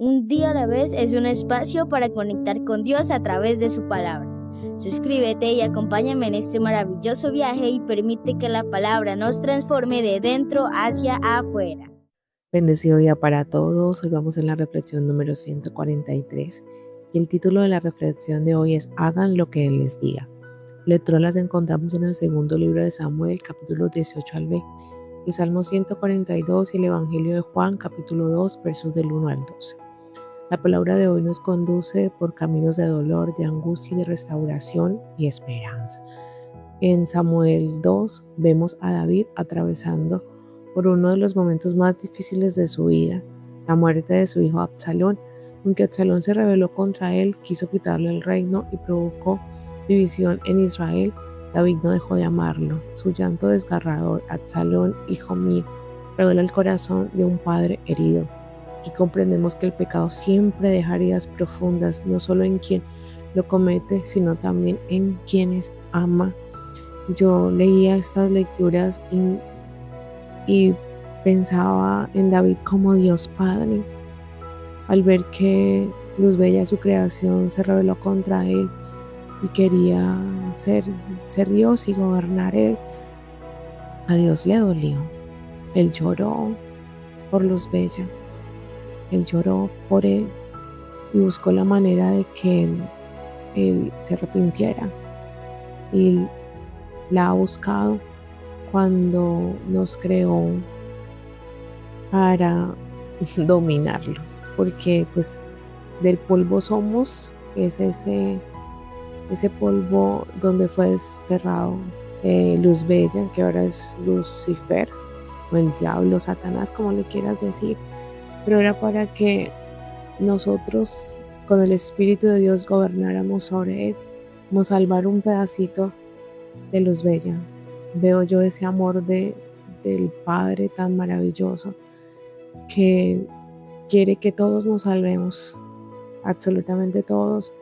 Un día a la vez es un espacio para conectar con Dios a través de su palabra. Suscríbete y acompáñame en este maravilloso viaje y permite que la palabra nos transforme de dentro hacia afuera. Bendecido día para todos. Hoy vamos en la reflexión número 143 y el título de la reflexión de hoy es Hagan lo que Él les diga. Lecturas las encontramos en el segundo libro de Samuel, capítulo 18 al 20, el Salmo 142 y el Evangelio de Juan, capítulo 2, versos del 1 al 12. La palabra de hoy nos conduce por caminos de dolor, de angustia y de restauración y esperanza. En Samuel 2 vemos a David atravesando por uno de los momentos más difíciles de su vida, la muerte de su hijo Absalón. Aunque Absalón se rebeló contra él, quiso quitarle el reino y provocó división en Israel, David no dejó de amarlo. Su llanto desgarrador, Absalón, hijo mío, revela el corazón de un padre herido. Aquí comprendemos que el pecado siempre deja heridas profundas, no solo en quien lo comete, sino también en quienes ama. Yo leía estas lecturas y pensaba en David como Dios Padre. Al ver que Luzbella, su creación, se rebeló contra él y quería ser Dios y gobernar él, a Dios le dolió. Él lloró por Luzbella, él lloró por él y buscó la manera de que él se arrepintiera. Y la ha buscado cuando nos creó para dominarlo, porque pues del polvo somos, es ese polvo donde fue desterrado Luzbella, que ahora es Lucifer, o el diablo, Satanás, como le quieras decir, pero era para que nosotros con el Espíritu de Dios gobernáramos sobre él, como salvar un pedacito de Luzbella. Veo yo ese amor del Padre tan maravilloso que quiere que todos nos salvemos, absolutamente todos.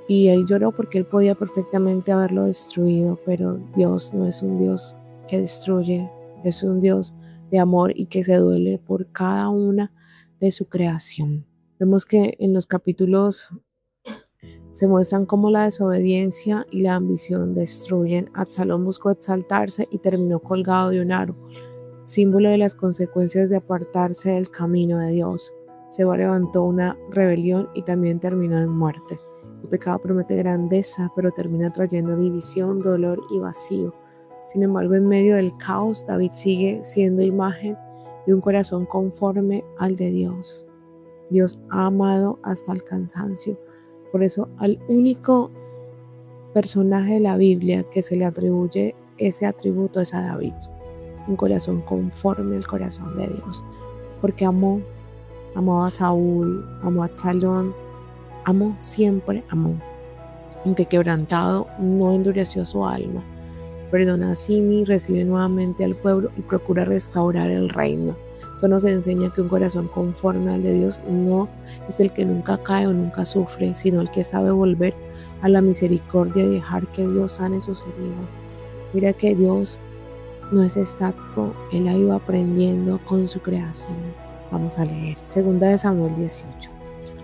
Y él lloró porque él podía perfectamente haberlo destruido, pero Dios no es un Dios que destruye, es un Dios de amor y que se duele por cada una de su creación. Vemos que en los capítulos se muestran cómo la desobediencia y la ambición destruyen. Absalón buscó exaltarse y terminó colgado de un árbol, símbolo de las consecuencias de apartarse del camino de Dios. Se levantó una rebelión y también terminó en muerte. El pecado promete grandeza, pero termina trayendo división, dolor y vacío. Sin embargo, en medio del caos, David sigue siendo imagen de un corazón conforme al de Dios. Dios ha amado hasta el cansancio. Por eso, al único personaje de la Biblia que se le atribuye ese atributo es a David. Un corazón conforme al corazón de Dios, porque amó a Saúl, amó a Absalón, siempre amó, aunque quebrantado no endureció su alma, perdona a Simi, recibe nuevamente al pueblo y procura restaurar el reino. Eso nos enseña que un corazón conforme al de Dios no es el que nunca cae o nunca sufre, sino el que sabe volver a la misericordia y dejar que Dios sane sus heridas. Mira que Dios no es estático, Él ha ido aprendiendo con su creación. Vamos a leer 2 Samuel 18.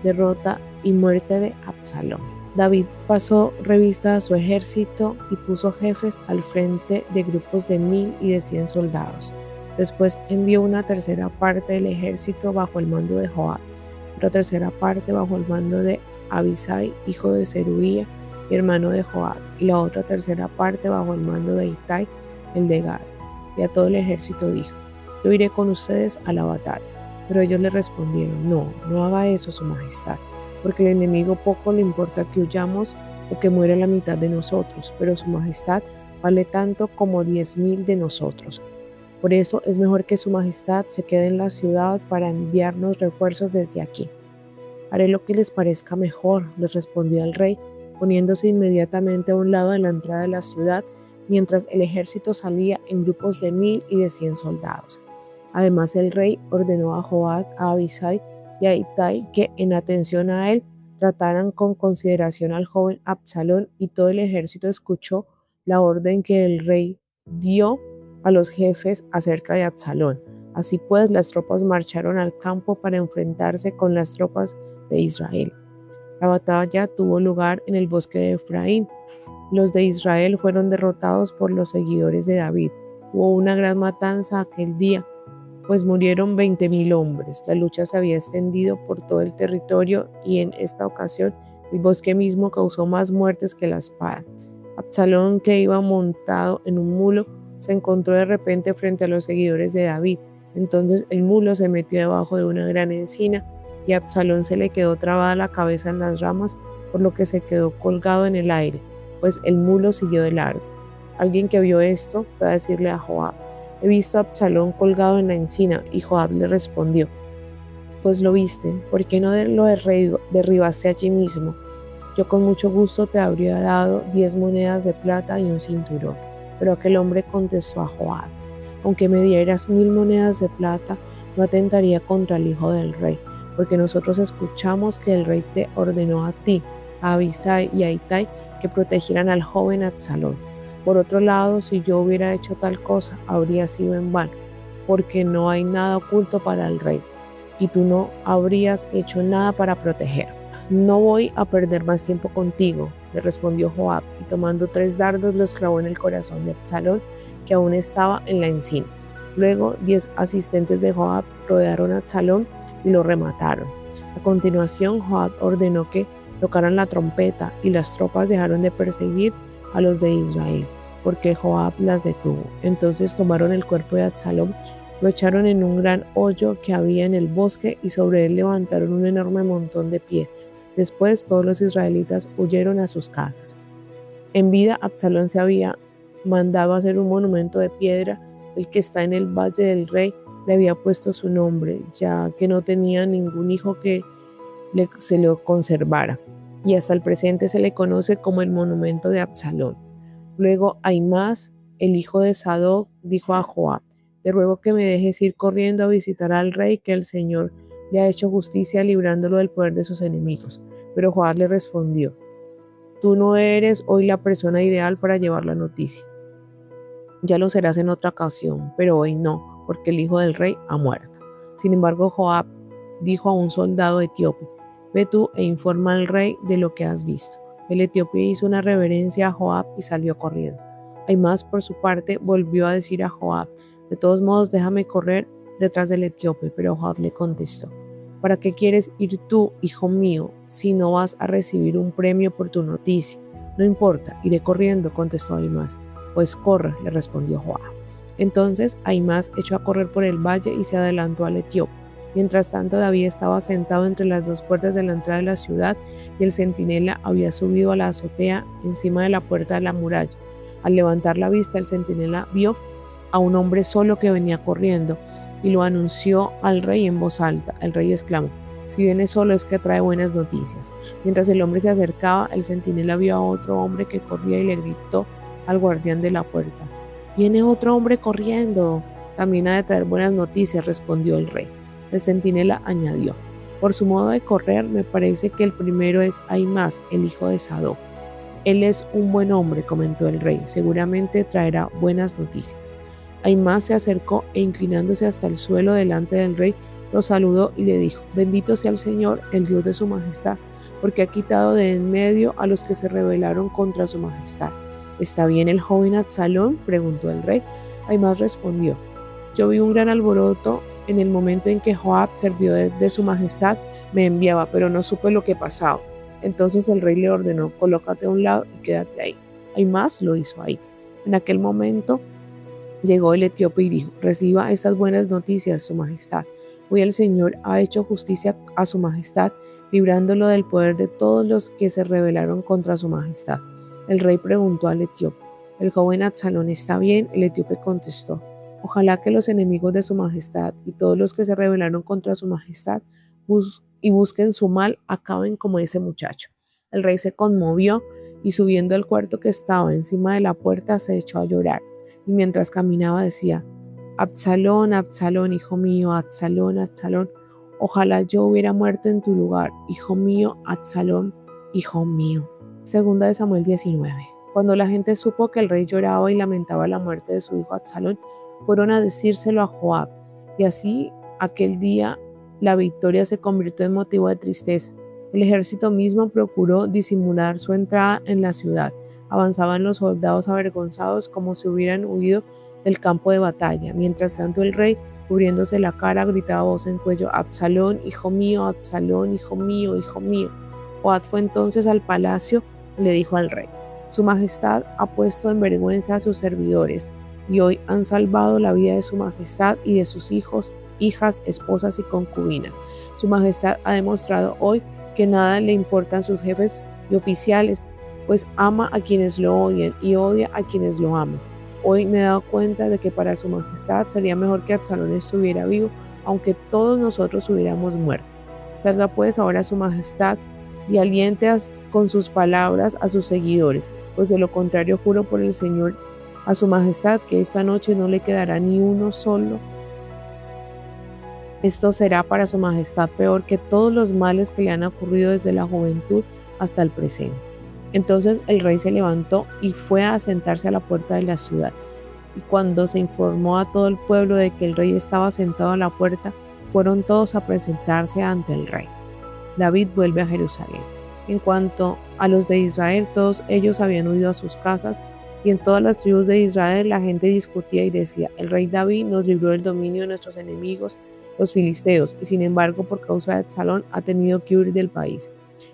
Derrota y muerte de Absalón. David pasó revista a su ejército y puso jefes al frente de grupos de 1000 y de 100 soldados. Después envió una tercera parte del ejército bajo el mando de Joab, otra tercera parte bajo el mando de Abisai, hijo de Zeruía y hermano de Joab, y la otra tercera parte bajo el mando de Itai, el de Gad. Y a todo el ejército dijo: yo iré con ustedes a la batalla. Pero ellos le respondieron: no haga eso, su majestad, porque el enemigo poco le importa que huyamos o que muera la mitad de nosotros, pero su majestad vale tanto como 10,000 de nosotros. Por eso es mejor que su majestad se quede en la ciudad para enviarnos refuerzos desde aquí. Haré lo que les parezca mejor, les respondió el rey, poniéndose inmediatamente a un lado de la entrada de la ciudad, mientras el ejército salía en grupos de 1000 y de 100 soldados. Además, el rey ordenó a Joab, a Abisai y a Itai que, en atención a él, trataran con consideración al joven Absalón, y todo el ejército escuchó la orden que el rey dio a los jefes acerca de Absalón. Así pues, las tropas marcharon al campo para enfrentarse con las tropas de Israel. La batalla tuvo lugar en el bosque de Efraín. Los de Israel fueron derrotados por los seguidores de David. Hubo una gran matanza aquel día, pues murieron 20.000 hombres. La lucha se había extendido por todo el territorio y en esta ocasión el bosque mismo causó más muertes que la espada. Absalón, que iba montado en un mulo, se encontró de repente frente a los seguidores de David. Entonces el mulo se metió debajo de una gran encina y a Absalón se le quedó trabada la cabeza en las ramas, por lo que se quedó colgado en el aire, pues el mulo siguió de largo. Alguien que vio esto fue a decirle a Joab: he visto a Absalón colgado en la encina. Y Joab le respondió: pues lo viste, ¿por qué no lo derribaste allí mismo? Yo con mucho gusto te habría dado 10 monedas de plata y un cinturón. Pero aquel hombre contestó a Joab: aunque me dieras 1000 monedas de plata, no atentaría contra el hijo del rey, porque nosotros escuchamos que el rey te ordenó a ti, a Abisai y a Itai que protegieran al joven Absalón. Por otro lado, si yo hubiera hecho tal cosa, habría sido en vano, porque no hay nada oculto para el rey, y tú no habrías hecho nada para proteger. No voy a perder más tiempo contigo, le respondió Joab, y tomando 3 dardos los clavó en el corazón de Absalón, que aún estaba en la encina. Luego 10 asistentes de Joab rodearon a Absalón y lo remataron. A continuación, Joab ordenó que tocaran la trompeta y las tropas dejaron de perseguir a los de Israel, porque Joab las detuvo. Entonces tomaron el cuerpo de Absalón, lo echaron en un gran hoyo que había en el bosque y sobre él levantaron un enorme montón de piedra. Después todos los israelitas huyeron a sus casas. En vida, Absalón se había mandado hacer un monumento de piedra, el que está en el Valle del Rey. Le había puesto su nombre, ya que no tenía ningún hijo que se lo conservara, y hasta el presente se le conoce como el monumento de Absalón. Luego Ahimaas, el hijo de Sadoc, dijo a Joab: te ruego que me dejes ir corriendo a visitar al rey, que el Señor le ha hecho justicia librándolo del poder de sus enemigos. Pero Joab le respondió: tú no eres hoy la persona ideal para llevar la noticia. Ya lo serás en otra ocasión, pero hoy no, porque el hijo del rey ha muerto. Sin embargo, Joab dijo a un soldado etíope: ve tú e informa al rey de lo que has visto. El etíope hizo una reverencia a Joab y salió corriendo. Ahimaas, por su parte, volvió a decir a Joab: de todos modos, déjame correr detrás del etíope. Pero Joab le contestó: ¿para qué quieres ir tú, hijo mío, si no vas a recibir un premio por tu noticia? No importa, iré corriendo, contestó Ahimaas. Pues corre, le respondió Joab. Entonces Ahimaas echó a correr por el valle y se adelantó al etíope. Mientras tanto, David estaba sentado entre las 2 puertas de la entrada de la ciudad, y el centinela había subido a la azotea encima de la puerta de la muralla. Al levantar la vista, el centinela vio a un hombre solo que venía corriendo y lo anunció al rey en voz alta. El rey exclamó: si viene solo es que trae buenas noticias. Mientras el hombre se acercaba, el centinela vio a otro hombre que corría y le gritó al guardián de la puerta: viene otro hombre corriendo. También ha de traer buenas noticias, respondió el rey. El centinela añadió: por su modo de correr, me parece que el primero es Ahimaas, el hijo de Sadoc. Él es un buen hombre, comentó el rey, seguramente traerá buenas noticias. Ahimaas se acercó e inclinándose hasta el suelo delante del rey, lo saludó y le dijo: bendito sea el Señor, el Dios de su majestad, porque ha quitado de en medio a los que se rebelaron contra su majestad. ¿Está bien el joven Absalón?, preguntó el rey. Ahimaas respondió: yo vi un gran alboroto en el momento en que Joab, servidor de su majestad, me enviaba, pero no supe lo que pasaba. Entonces el rey le ordenó: colócate a un lado y quédate ahí. Ahimaas lo hizo ahí. En aquel momento llegó el etíope y dijo: reciba estas buenas noticias, su majestad. Hoy el Señor ha hecho justicia a su majestad, librándolo del poder de todos los que se rebelaron contra su majestad. El rey preguntó al etíope: ¿el joven Absalón está bien? El etíope contestó: ojalá que los enemigos de su majestad y todos los que se rebelaron contra su majestad y busquen su mal acaben como ese muchacho. El rey se conmovió y, subiendo al cuarto que estaba encima de la puerta, se echó a llorar, y mientras caminaba decía: Absalón, Absalón, hijo mío, Absalón, Absalón, ojalá yo hubiera muerto en tu lugar, hijo mío, Absalón, hijo mío. Segunda de Samuel 19. Cuando la gente supo que el rey lloraba y lamentaba la muerte de su hijo Absalón, fueron a decírselo a Joab, Y así aquel día la victoria se convirtió en motivo de tristeza. El ejército mismo procuró disimular su entrada en la ciudad. Avanzaban los soldados avergonzados como si hubieran huido del campo de batalla. Mientras tanto el rey, cubriéndose la cara, gritaba a voz en cuello: Absalón, hijo mío, Absalón, hijo mío, hijo mío. Joab fue entonces al palacio y le dijo al rey: Su majestad ha puesto en vergüenza a sus servidores y hoy han salvado la vida de su majestad y de sus hijos, hijas, esposas y concubinas. Su majestad ha demostrado hoy que nada le importan sus jefes y oficiales, pues ama a quienes lo odian y odia a quienes lo aman. Hoy me he dado cuenta de que para su majestad sería mejor que Absalón estuviera vivo, aunque todos nosotros hubiéramos muerto. Salga pues ahora su majestad y aliente con sus palabras a sus seguidores, pues de lo contrario juro por el Señor a su majestad que esta noche no le quedará ni uno solo. Esto será para su majestad peor que todos los males que le han ocurrido desde la juventud hasta el presente. Entonces el rey se levantó y fue a sentarse a la puerta de la ciudad. Y cuando se informó a todo el pueblo de que el rey estaba sentado a la puerta, fueron todos a presentarse ante el rey. David vuelve a Jerusalén. En cuanto a los de Israel, todos ellos habían huido a sus casas, y en todas las tribus de Israel la gente discutía y decía: el rey David nos libró del dominio de nuestros enemigos, los filisteos, y sin embargo por causa de Absalón ha tenido que huir del país.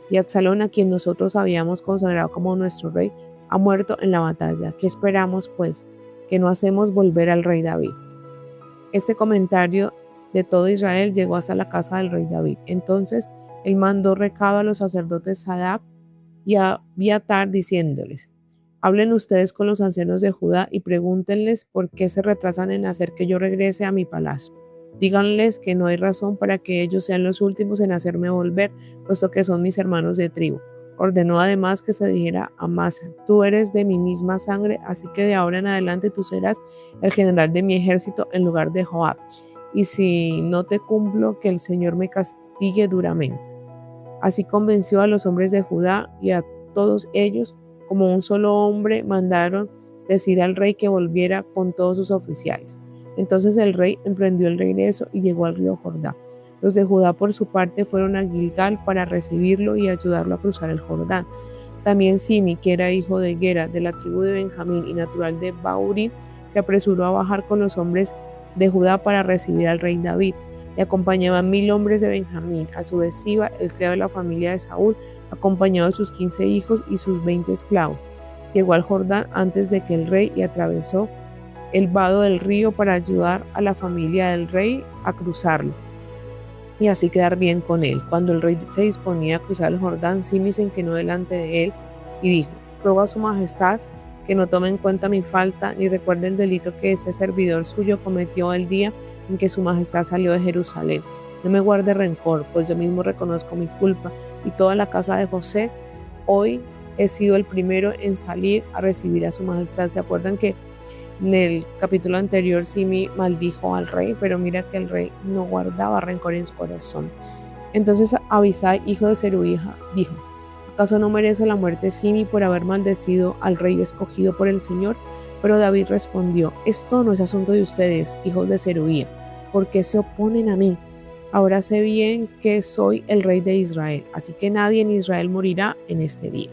Y Absalón, a quien nosotros habíamos consagrado como nuestro rey, ha muerto en la batalla. ¿Qué esperamos, pues? Que no hacemos volver al rey David. Este comentario de todo Israel llegó hasta la casa del rey David. Entonces él mandó recado a los sacerdotes Sadac y a Abiatar diciéndoles: hablen ustedes con los ancianos de Judá y pregúntenles por qué se retrasan en hacer que yo regrese a mi palacio. Díganles que no hay razón para que ellos sean los últimos en hacerme volver, puesto que son mis hermanos de tribu. Ordenó además que se dijera a Amasa: tú eres de mi misma sangre, así que de ahora en adelante tú serás el general de mi ejército en lugar de Joab. Y si no te cumplo, que el Señor me castigue duramente. Así convenció a los hombres de Judá, y a todos ellos, como un solo hombre, mandaron decir al rey que volviera con todos sus oficiales. Entonces el rey emprendió el regreso y llegó al río Jordán. Los de Judá por su parte fueron a Gilgal para recibirlo y ayudarlo a cruzar el Jordán. También Simi, que era hijo de Gera, de la tribu de Benjamín y natural de Bahurim, se apresuró a bajar con los hombres de Judá para recibir al rey David. Le acompañaban 1000 hombres de Benjamín. A su vez Siba, el criado de la familia de Saúl, acompañado de sus 15 hijos y sus 20 esclavos. Llegó al Jordán antes de que el rey y atravesó el vado del río para ayudar a la familia del rey a cruzarlo y así quedar bien con él. Cuando el rey se disponía a cruzar el Jordán, Simi se inclinó delante de él y dijo: ruego a su majestad que no tome en cuenta mi falta ni recuerde el delito que este servidor suyo cometió el día en que su majestad salió de Jerusalén. No me guarde rencor, pues yo mismo reconozco mi culpa, y toda la casa de José hoy he sido el primero en salir a recibir a su majestad. ¿Se acuerdan que en el capítulo anterior Simi maldijo al rey? Pero mira que el rey no guardaba rencor en su corazón. Entonces Abisai, hijo de Zeruía, dijo: ¿acaso no merece la muerte Simi por haber maldecido al rey escogido por el Señor? Pero David respondió: esto no es asunto de ustedes, hijos de Zeruía. ¿Por qué se oponen a mí? Ahora sé bien que soy el rey de Israel, así que nadie en Israel morirá en este día.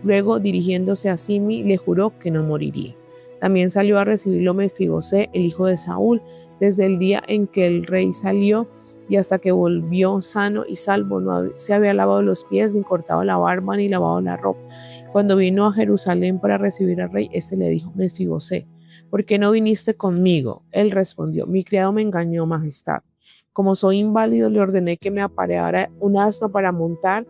Luego, dirigiéndose a Simi, le juró que no moriría. También salió a recibirlo Mefibosé, el hijo de Saúl, desde el día en que el rey salió y hasta que volvió sano y salvo. No se había lavado los pies, ni cortado la barba, ni lavado la ropa. Cuando vino a Jerusalén para recibir al rey, este le dijo: Mefibosé, ¿por qué no viniste conmigo? Él respondió: mi criado me engañó, majestad. Como soy inválido, le ordené que me apareara un asno para montar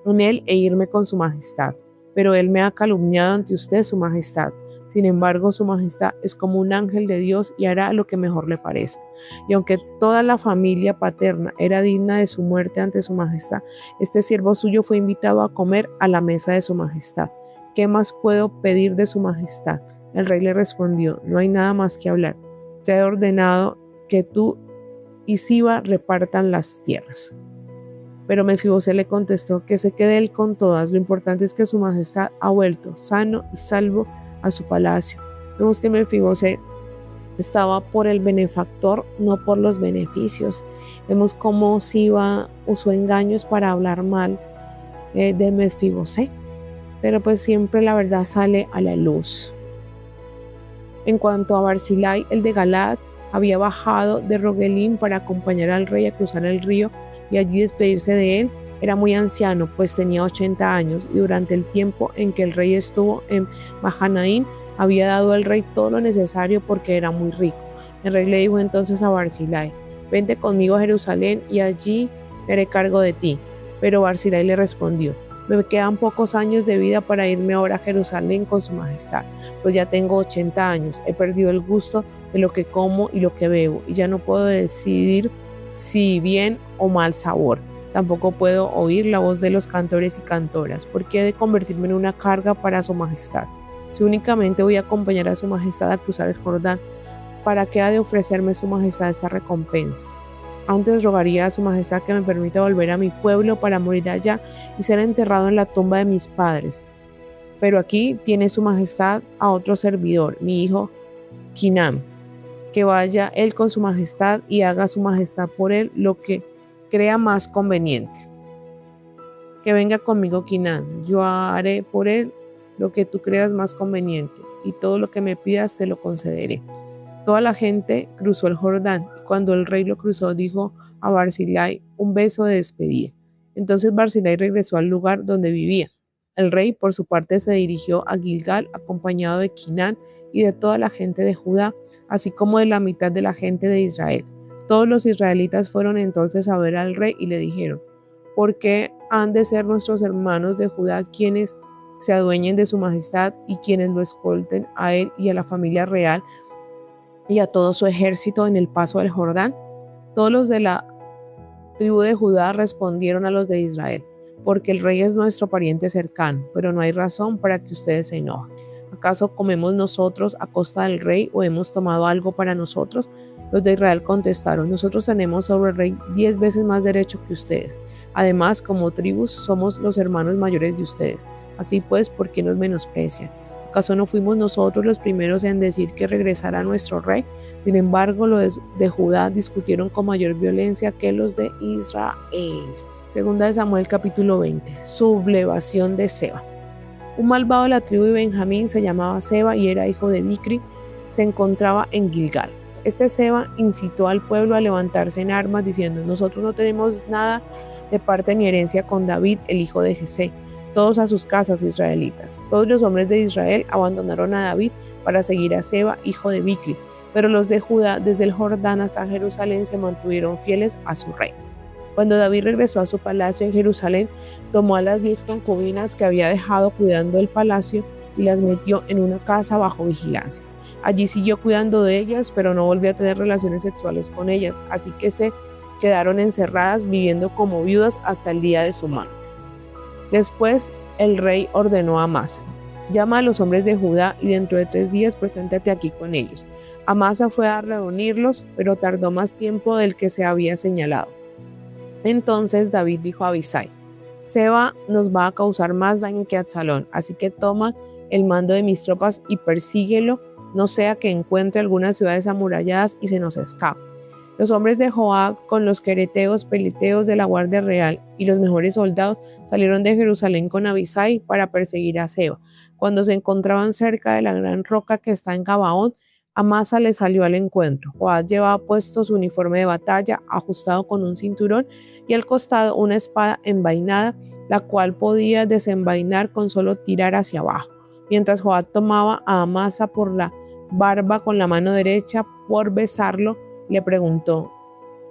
en él e irme con su majestad. Pero él me ha calumniado ante usted, su majestad. Sin embargo, su majestad es como un ángel de Dios y hará lo que mejor le parezca. Y aunque toda la familia paterna era digna de su muerte ante su majestad, este siervo suyo fue invitado a comer a la mesa de su majestad. ¿Qué más puedo pedir de su majestad? El rey le respondió: no hay nada más que hablar. Ya he ordenado que tú y Siba repartan las tierras. Pero Mefibosé le contestó que se quede él con todas. Lo importante es que su majestad ha vuelto sano y salvo a su palacio. Vemos que Mefibosé estaba por el benefactor, no por los beneficios. Vemos cómo Siba usó engaños para hablar mal de Mefibosé, pero pues siempre la verdad sale a la luz. En cuanto a Barzillai, el de Galaad, había bajado de Rogelim para acompañar al rey a cruzar el río y allí despedirse de él. Era muy anciano, pues tenía 80 años, y durante el tiempo en que el rey estuvo en Mahanaim, había dado al rey todo lo necesario porque era muy rico. El rey le dijo entonces a Barzillai: vente conmigo a Jerusalén y allí me haré cargo de ti. Pero Barzillai le respondió: me quedan pocos años de vida para irme ahora a Jerusalén con su majestad, pues ya tengo 80 años, he perdido el gusto de lo que como y lo que bebo, y ya no puedo decidir si bien o mal sabor. Tampoco puedo oír la voz de los cantores y cantoras. ¿Por qué he de convertirme en una carga para su majestad? Si únicamente voy a acompañar a su majestad a cruzar el Jordán, ¿para qué ha de ofrecerme su majestad esa recompensa? Antes rogaría a su majestad que me permita volver a mi pueblo para morir allá y ser enterrado en la tumba de mis padres. Pero aquí tiene su majestad a otro servidor, mi hijo Kinam, que vaya él con su majestad y haga su majestad por él lo que crea más conveniente. Que venga conmigo Kinam, yo haré por él lo que tú creas más conveniente, y todo lo que me pidas te lo concederé. Toda la gente cruzó el Jordán, y cuando el rey lo cruzó dijo a Barzillai un beso de despedida. Entonces Barzillai regresó al lugar donde vivía. El rey, por su parte, se dirigió a Gilgal acompañado de Kinán y de toda la gente de Judá, así como de la mitad de la gente de Israel. Todos los israelitas fueron entonces a ver al rey y le dijeron: ¿por qué han de ser nuestros hermanos de Judá quienes se adueñen de su majestad y quienes lo escolten a él y a la familia real y a todo su ejército en el paso del Jordán? Todos los de la tribu de Judá respondieron a los de Israel: porque el rey es nuestro pariente cercano, pero no hay razón para que ustedes se enojen. ¿Acaso comemos nosotros a costa del rey o hemos tomado algo para nosotros? Los de Israel contestaron: nosotros tenemos sobre el rey 10 veces más derecho que ustedes. Además, como tribus, somos los hermanos mayores de ustedes. Así pues, ¿por qué nos menosprecian? ¿Acaso no fuimos nosotros los primeros en decir que regresara nuestro rey? Sin embargo, los de Judá discutieron con mayor violencia que los de Israel. Segunda de Samuel capítulo 20. Sublevación de Seba. Un malvado de la tribu de Benjamín se llamaba Seba y era hijo de Bicri. Se encontraba en Gilgal. Este Seba incitó al pueblo a levantarse en armas diciendo: nosotros no tenemos nada de parte ni herencia con David, el hijo de Jesé. Todos a sus casas, israelitas. Todos los hombres de Israel abandonaron a David para seguir a Seba, hijo de Bicri, pero los de Judá, desde el Jordán hasta Jerusalén, se mantuvieron fieles a su rey. Cuando David regresó a su palacio en Jerusalén, tomó a las 10 concubinas que había dejado cuidando el palacio y las metió en una casa bajo vigilancia. Allí siguió cuidando de ellas, pero no volvió a tener relaciones sexuales con ellas, así que se quedaron encerradas viviendo como viudas hasta el día de su muerte. Después el rey ordenó a Amasa: llama a los hombres de Judá y dentro de 3 días preséntate aquí con ellos. Amasa fue a reunirlos, pero tardó más tiempo del que se había señalado. Entonces David dijo a Abisai: Seba nos va a causar más daño que Absalón, así que toma el mando de mis tropas y persíguelo, no sea que encuentre algunas ciudades amuralladas y se nos escape. Los hombres de Joab, con los quereteos, peleteos de la guardia real y los mejores soldados, salieron de Jerusalén con Abisai para perseguir a Seba. Cuando se encontraban cerca de la gran roca que está en Gabaón, Amasa le salió al encuentro. Joab llevaba puesto su uniforme de batalla, ajustado con un cinturón, y al costado una espada envainada, la cual podía desenvainar con solo tirar hacia abajo. Mientras Joab tomaba a Amasa por la barba con la mano derecha por besarlo, le preguntó: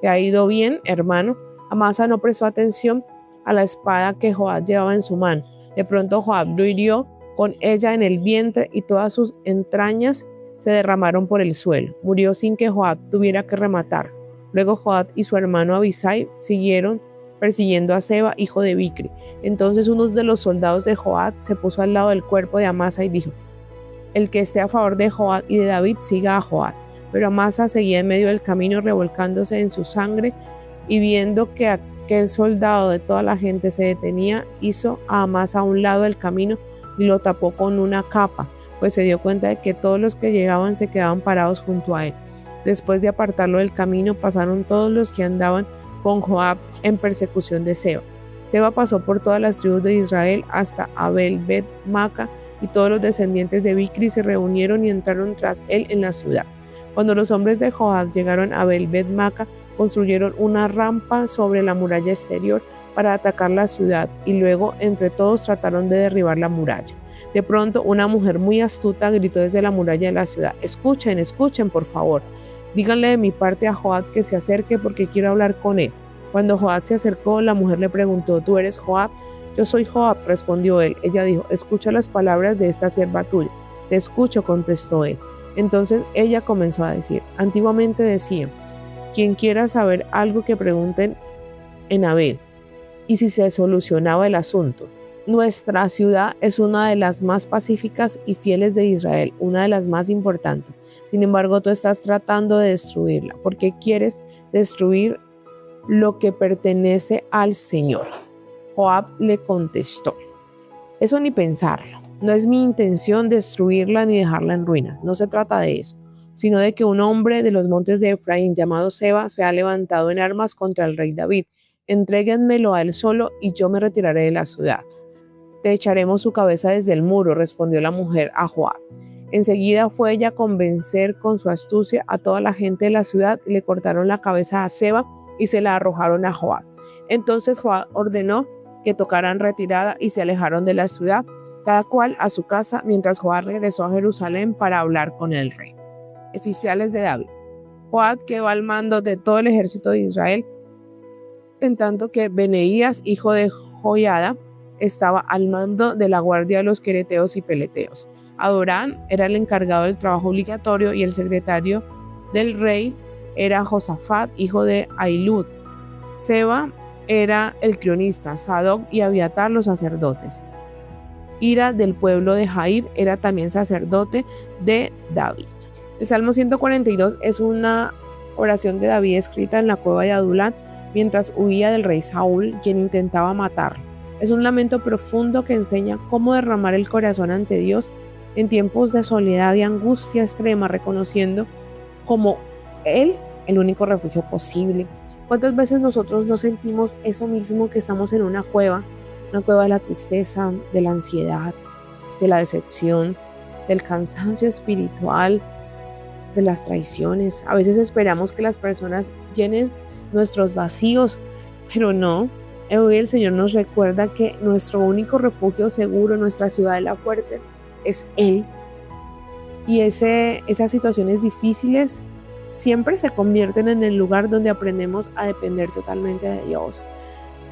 ¿te ha ido bien, hermano? Amasa no prestó atención a la espada que Joab llevaba en su mano. De pronto Joab lo hirió con ella en el vientre y todas sus entrañas se derramaron por el suelo. Murió sin que Joab tuviera que rematar. Luego Joab y su hermano Abisai siguieron persiguiendo a Seba, hijo de Bicri. Entonces uno de los soldados de Joab se puso al lado del cuerpo de Amasa y dijo: el que esté a favor de Joab y de David, siga a Joab. Pero Amasa seguía en medio del camino revolcándose en su sangre, y viendo que aquel soldado de toda la gente se detenía, hizo a Amasa a un lado del camino y lo tapó con una capa, pues se dio cuenta de que todos los que llegaban se quedaban parados junto a él. Después de apartarlo del camino, pasaron todos los que andaban con Joab en persecución de Seba. Seba pasó por todas las tribus de Israel hasta Abel-Bet-Maca, y todos los descendientes de Bicri se reunieron y entraron tras él en la ciudad. Cuando los hombres de Joab llegaron a Abel-Bet-Maca, construyeron una rampa sobre la muralla exterior para atacar la ciudad, y luego entre todos trataron de derribar la muralla. De pronto, una mujer muy astuta gritó desde la muralla de la ciudad: escuchen, escuchen, por favor. Díganle de mi parte a Joab que se acerque porque quiero hablar con él. Cuando Joab se acercó, la mujer le preguntó: ¿tú eres Joab? Yo soy Joab, respondió él. Ella dijo: escucha las palabras de esta sierva tuya. Te escucho, contestó él. Entonces ella comenzó a decir: antiguamente decían, quien quiera saber algo que pregunten en Abel, y si se solucionaba el asunto. Nuestra ciudad es una de las más pacíficas y fieles de Israel, una de las más importantes. Sin embargo, tú estás tratando de destruirla, porque quieres destruir lo que pertenece al Señor. Joab le contestó: eso ni pensarlo. No es mi intención destruirla ni dejarla en ruinas. No se trata de eso, sino de que un hombre de los montes de Efraín llamado Seba se ha levantado en armas contra el rey David. Entréguenmelo a él solo y yo me retiraré de la ciudad. Te echaremos su cabeza desde el muro, respondió la mujer a Joab. Enseguida fue ella a convencer con su astucia a toda la gente de la ciudad y le cortaron la cabeza a Seba y se la arrojaron a Joab. Entonces Joab ordenó que tocaran retirada y se alejaron de la ciudad, cada cual a su casa, mientras Joab regresó a Jerusalén para hablar con el rey. Oficiales de David. Joab quedó al mando de todo el ejército de Israel, en tanto que Benaías, hijo de Joiada, estaba al mando de la guardia de los quereteos y peleteos. Adorán era el encargado del trabajo obligatorio y el secretario del rey era Josafat, hijo de Ahilud. Seba era el cronista, Sadoc y Abiatar los sacerdotes. Ira del pueblo de Jair era también sacerdote de David. El Salmo 142 es una oración de David escrita en la cueva de Adulán mientras huía del rey Saúl, quien intentaba matarlo. Es un lamento profundo que enseña cómo derramar el corazón ante Dios en tiempos de soledad y angustia extrema, reconociendo como Él el único refugio posible. ¿Cuántas veces nosotros no sentimos eso mismo, que estamos en una cueva de la tristeza, de la ansiedad, de la decepción, del cansancio espiritual, de las traiciones? A veces esperamos que las personas llenen nuestros vacíos, pero no. Hoy el Señor nos recuerda que nuestro único refugio seguro, nuestra ciudadela fuerte, es Él. Y esas situaciones difíciles siempre se convierten en el lugar donde aprendemos a depender totalmente de Dios.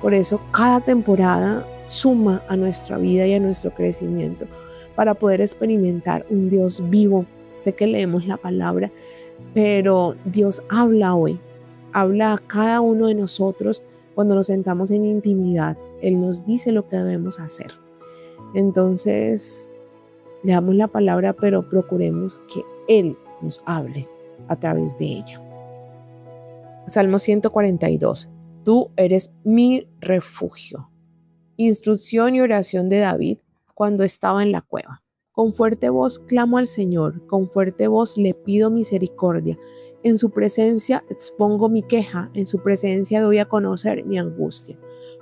Por eso cada temporada suma a nuestra vida y a nuestro crecimiento para poder experimentar un Dios vivo. Sé que leemos la palabra, pero Dios habla hoy, habla a cada uno de nosotros cuando nos sentamos en intimidad. Él nos dice lo que debemos hacer. Entonces, leamos la palabra, pero procuremos que Él nos hable a través de ella. Salmo 142. Tú eres mi refugio. Instrucción y oración de David cuando estaba en la cueva. Con fuerte voz clamo al Señor, con fuerte voz le pido misericordia. En su presencia expongo mi queja, en su presencia doy a conocer mi angustia.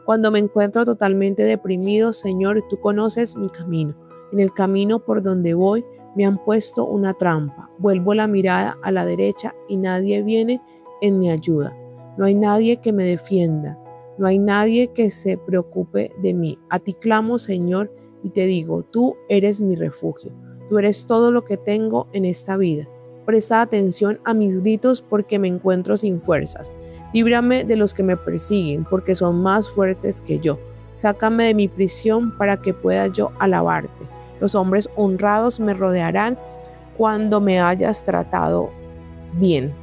Cuando me encuentro totalmente deprimido, Señor, tú conoces mi camino. En el camino por donde voy me han puesto una trampa. Vuelvo la mirada a la derecha y nadie viene en mi ayuda. No hay nadie que me defienda, no hay nadie que se preocupe de mí. A ti clamo, Señor, y te digo, tú eres mi refugio. Tú eres todo lo que tengo en esta vida. Presta atención a mis gritos porque me encuentro sin fuerzas. Líbrame de los que me persiguen porque son más fuertes que yo. Sácame de mi prisión para que pueda yo alabarte. Los hombres honrados me rodearán cuando me hayas tratado bien.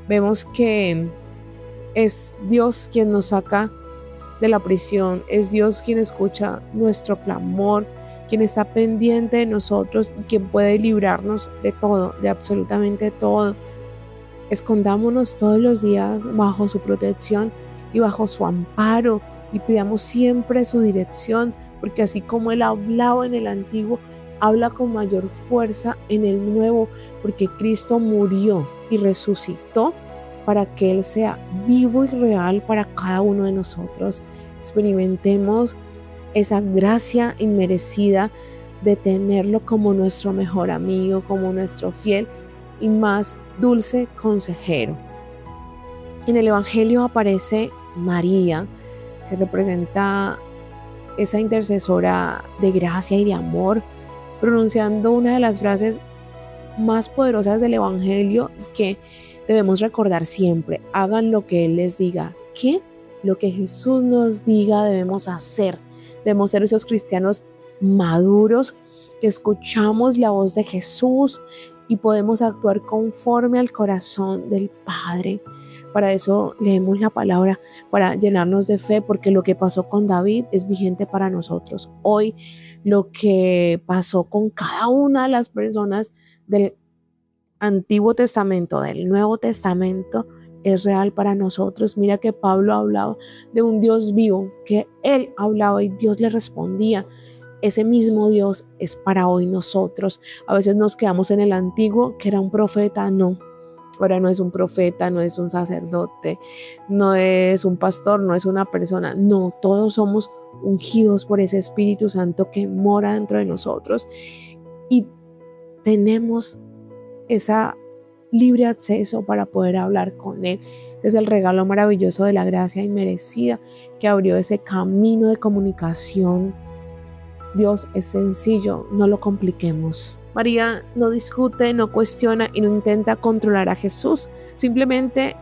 Vemos que es Dios quien nos saca de la prisión, es Dios quien escucha nuestro clamor, quien está pendiente de nosotros y quien puede librarnos de todo, de absolutamente todo. Escondámonos todos los días bajo su protección y bajo su amparo y pidamos siempre su dirección, porque así como Él hablaba en el Antiguo, habla con mayor fuerza en el nuevo, porque Cristo murió y resucitó para que Él sea vivo y real para cada uno de nosotros. Experimentemos esa gracia inmerecida de tenerlo como nuestro mejor amigo, como nuestro fiel y más dulce consejero. En el Evangelio aparece María, que representa esa intercesora de gracia y de amor, pronunciando una de las frases más poderosas del Evangelio que debemos recordar siempre: hagan lo que Él les diga. ¿Qué? Lo que Jesús nos diga debemos hacer. Debemos ser esos cristianos maduros que escuchamos la voz de Jesús y podemos actuar conforme al corazón del Padre. Para eso leemos la palabra, para llenarnos de fe, porque lo que pasó con David es vigente para nosotros. Hoy lo que pasó con cada una de las personas del Antiguo Testamento, del Nuevo Testamento, es real para nosotros. Mira que Pablo hablaba de un Dios vivo, que él hablaba y Dios le respondía. Ese mismo Dios es para hoy nosotros. A veces nos quedamos en el antiguo, que era un profeta. No, ahora no es un profeta, no es un sacerdote, no es un pastor, no es una persona. No, todos somos ungidos por ese Espíritu Santo que mora dentro de nosotros y tenemos esa libre acceso para poder hablar con Él. Ese es el regalo maravilloso de la gracia inmerecida que abrió ese camino de comunicación. Dios es sencillo, no lo compliquemos. María no discute, no cuestiona y no intenta controlar a Jesús. Simplemente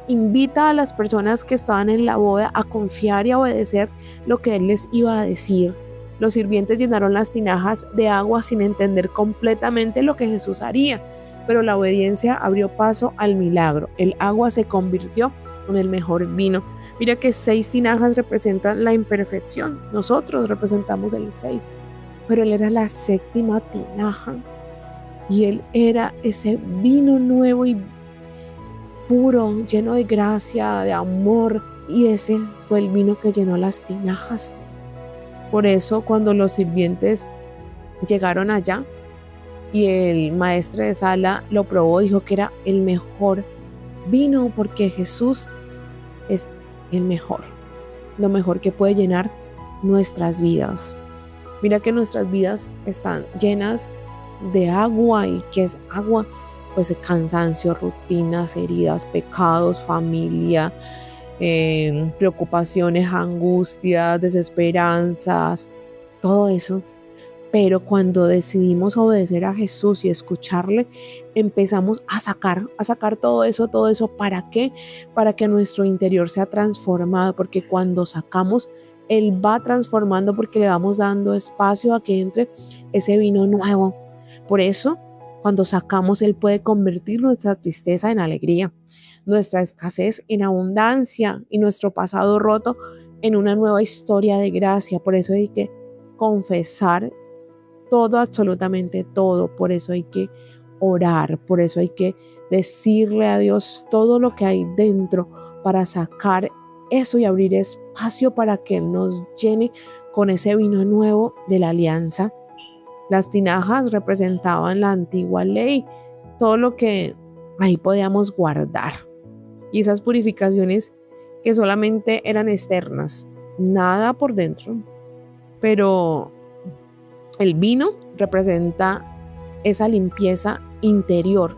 invita a las personas que estaban en la boda a confiar y a obedecer lo que Él les iba a decir. Los sirvientes llenaron las tinajas de agua sin entender completamente lo que Jesús haría, pero la obediencia abrió paso al milagro. El agua se convirtió en el mejor vino. Mira que 6 tinajas representan la imperfección. Nosotros representamos el 6, pero Él era la 7ª tinaja y Él era ese vino nuevo y puro, lleno de gracia, de amor, y ese fue el vino que llenó las tinajas. Por eso cuando los sirvientes llegaron allá y el maestre de sala lo probó, dijo que era el mejor vino, porque Jesús es el mejor, lo mejor que puede llenar nuestras vidas. Mira que nuestras vidas están llenas de agua. ¿Y qué es agua? Pues cansancio, rutinas, heridas, pecados, familia, preocupaciones, angustias, desesperanzas, todo eso. Pero cuando decidimos obedecer a Jesús y escucharle, empezamos a sacar todo eso. ¿Para qué? Para que nuestro interior sea transformado, porque cuando sacamos, Él va transformando, porque le vamos dando espacio a que entre ese vino nuevo. Por eso, cuando sacamos, Él puede convertir nuestra tristeza en alegría, nuestra escasez en abundancia y nuestro pasado roto en una nueva historia de gracia. Por eso hay que confesar todo, absolutamente todo. Por eso hay que orar, por eso hay que decirle a Dios todo lo que hay dentro para sacar eso y abrir espacio para que Él nos llene con ese vino nuevo de la alianza. Las tinajas representaban la antigua ley, todo lo que ahí podíamos guardar, y esas purificaciones que solamente eran externas, nada por dentro. Pero el vino representa esa limpieza interior.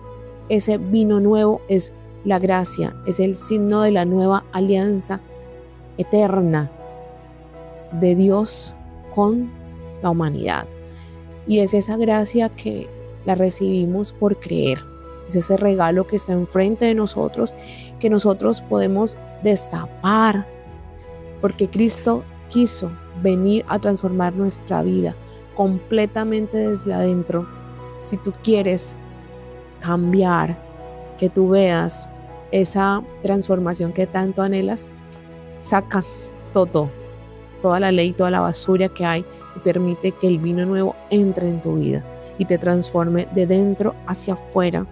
Ese vino nuevo es la gracia, es el signo de la nueva alianza eterna de Dios con la humanidad. Y es esa gracia que la recibimos por creer. Es ese regalo que está enfrente de nosotros, que nosotros podemos destapar, porque Cristo quiso venir a transformar nuestra vida completamente desde adentro. Si tú quieres cambiar, que tú veas esa transformación que tanto anhelas, saca toda la ley, toda la basura que hay, y permite que el vino nuevo entre en tu vida y te transforme de dentro hacia afuera,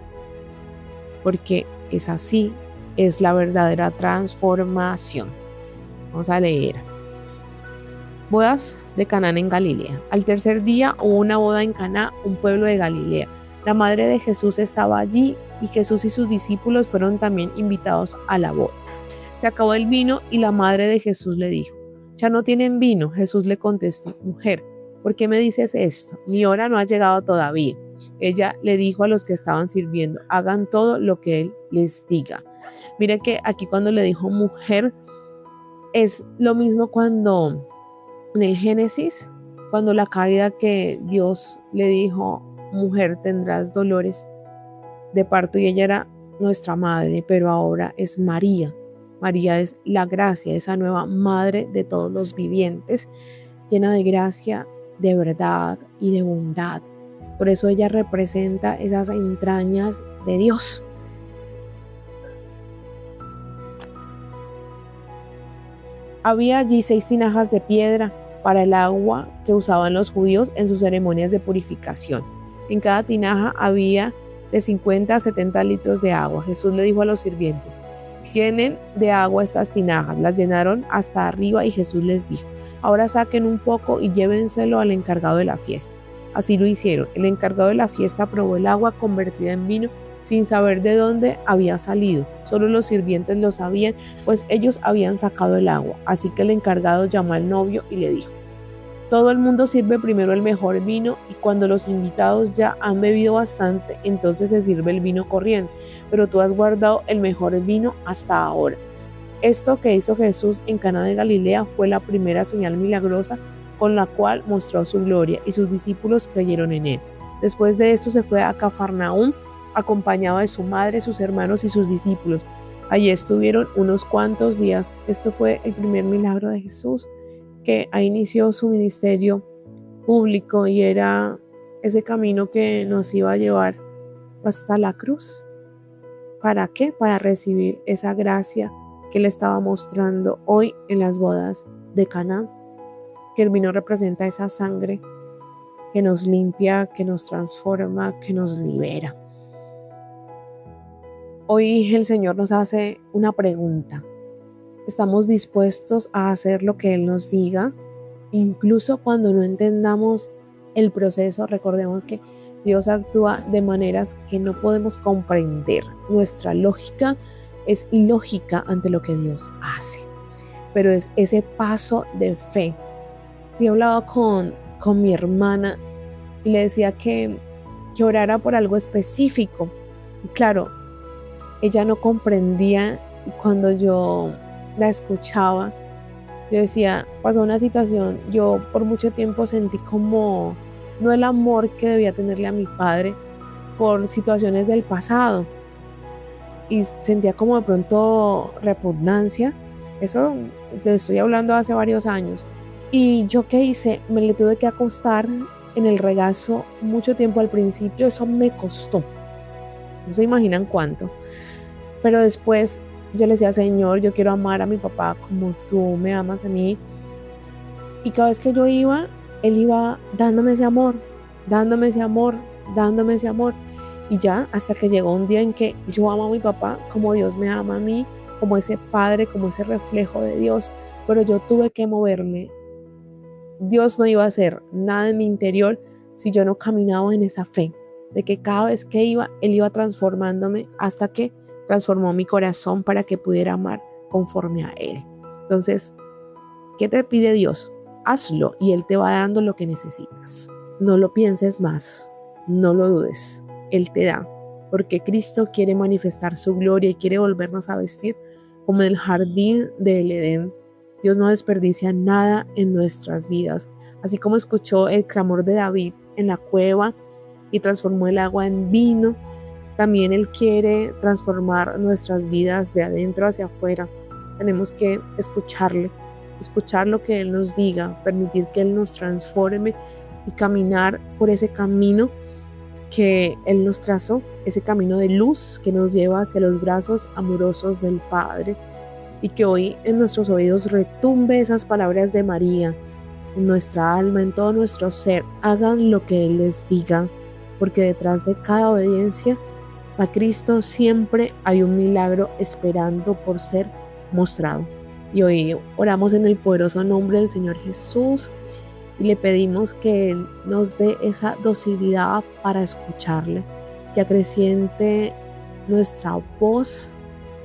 porque es así, es la verdadera transformación. Vamos a leer. Bodas de Caná en Galilea. Al tercer día hubo una boda en Caná, un pueblo de Galilea. La madre de Jesús estaba allí y Jesús y sus discípulos fueron también invitados a la boda. Se acabó el vino y la madre de Jesús le dijo: «¿Ya no tienen vino?». Jesús le contestó: «Mujer, ¿por qué me dices esto? Mi hora no ha llegado todavía». Ella le dijo a los que estaban sirviendo: «Hagan todo lo que él les diga». Mire que aquí cuando le dijo mujer, es lo mismo cuando en el Génesis, cuando la caída, que Dios le dijo: «Mujer, tendrás dolores de parto», y ella era nuestra madre, pero ahora es María. María es la gracia, esa nueva madre de todos los vivientes, llena de gracia, de verdad y de bondad. Por eso ella representa esas entrañas de Dios. Había allí 6 tinajas de piedra para el agua que usaban los judíos en sus ceremonias de purificación. En cada tinaja había de 50 a 70 litros de agua. Jesús le dijo a los sirvientes: «Llenen de agua estas tinajas». Las llenaron hasta arriba y Jesús les dijo: «Ahora saquen un poco y llévenselo al encargado de la fiesta». Así lo hicieron. El encargado de la fiesta probó el agua convertida en vino sin saber de dónde había salido. Solo los sirvientes lo sabían, pues ellos habían sacado el agua. Así que el encargado llamó al novio y le dijo: «Todo el mundo sirve primero el mejor vino, y cuando los invitados ya han bebido bastante, entonces se sirve el vino corriente, pero tú has guardado el mejor vino hasta ahora». Esto que hizo Jesús en Caná de Galilea fue la primera señal milagrosa con la cual mostró su gloria, y sus discípulos creyeron en él. Después de esto se fue a Cafarnaúm, acompañado de su madre, sus hermanos y sus discípulos. Allí estuvieron unos cuantos días. Esto fue el primer milagro de Jesús, que ahí inició su ministerio público, y era ese camino que nos iba a llevar hasta la cruz. ¿Para qué? Para recibir esa gracia que le estaba mostrando hoy en las bodas de Caná, que el vino representa esa sangre que nos limpia, que nos transforma, que nos libera. Hoy el Señor nos hace una pregunta: ¿estamos dispuestos a hacer lo que Él nos diga? Incluso cuando no entendamos el proceso, recordemos que Dios actúa de maneras que no podemos comprender. Nuestra lógica es ilógica ante lo que Dios hace, pero es ese paso de fe. Yo hablaba con mi hermana y le decía que orara por algo específico. Y claro, ella no comprendía, y cuando yo la escuchaba, yo decía: pasó una situación, yo por mucho tiempo sentí como no el amor que debía tenerle a mi padre por situaciones del pasado, y sentía como de pronto repugnancia. Eso te estoy hablando hace varios años. Y yo, ¿qué hice? Me le tuve que acostar en el regazo mucho tiempo al principio. Eso me costó, no se imaginan cuánto. Pero después yo le decía: Señor, yo quiero amar a mi papá como tú me amas a mí. Y cada vez que yo iba, Él iba dándome ese amor, dándome ese amor, dándome ese amor. Y ya hasta que llegó un día en que yo amo a mi papá como Dios me ama a mí, como ese padre, como ese reflejo de Dios. Pero yo tuve que moverme. Dios no iba a hacer nada en mi interior si yo no caminaba en esa fe, de que cada vez que iba, Él iba transformándome, hasta que transformó mi corazón para que pudiera amar conforme a Él. Entonces, ¿qué te pide Dios? Hazlo y Él te va dando lo que necesitas. No lo pienses más, no lo dudes, Él te da, porque Cristo quiere manifestar su gloria y quiere volvernos a vestir como en el jardín del Edén. Dios no desperdicia nada en nuestras vidas. Así como escuchó el clamor de David en la cueva y transformó el agua en vino, también Él quiere transformar nuestras vidas de adentro hacia afuera. Tenemos que escucharle, escuchar lo que Él nos diga, permitir que Él nos transforme y caminar por ese camino que Él nos trazó, ese camino de luz que nos lleva hacia los brazos amorosos del Padre. Y que hoy en nuestros oídos retumbe esas palabras de María, en nuestra alma, en todo nuestro ser. Hagan lo que Él les diga, porque detrás de cada obediencia a Cristo siempre hay un milagro esperando por ser mostrado. Y hoy oramos en el poderoso nombre del Señor Jesús y le pedimos que Él nos dé esa docilidad para escucharle, que acreciente nuestra voz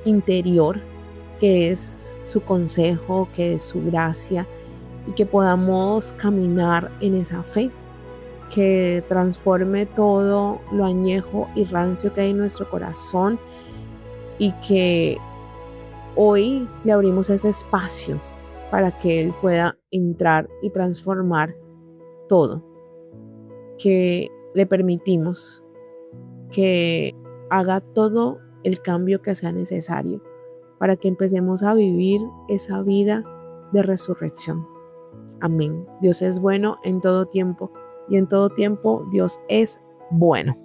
interior, que es su consejo, que es su gracia, y que podamos caminar en esa fe, que transforme todo lo añejo y rancio que hay en nuestro corazón, y que hoy le abrimos ese espacio para que Él pueda entrar y transformar todo, que le permitimos que haga todo el cambio que sea necesario para que empecemos a vivir esa vida de resurrección. Amén. Dios es bueno en todo tiempo y en todo tiempo Dios es bueno.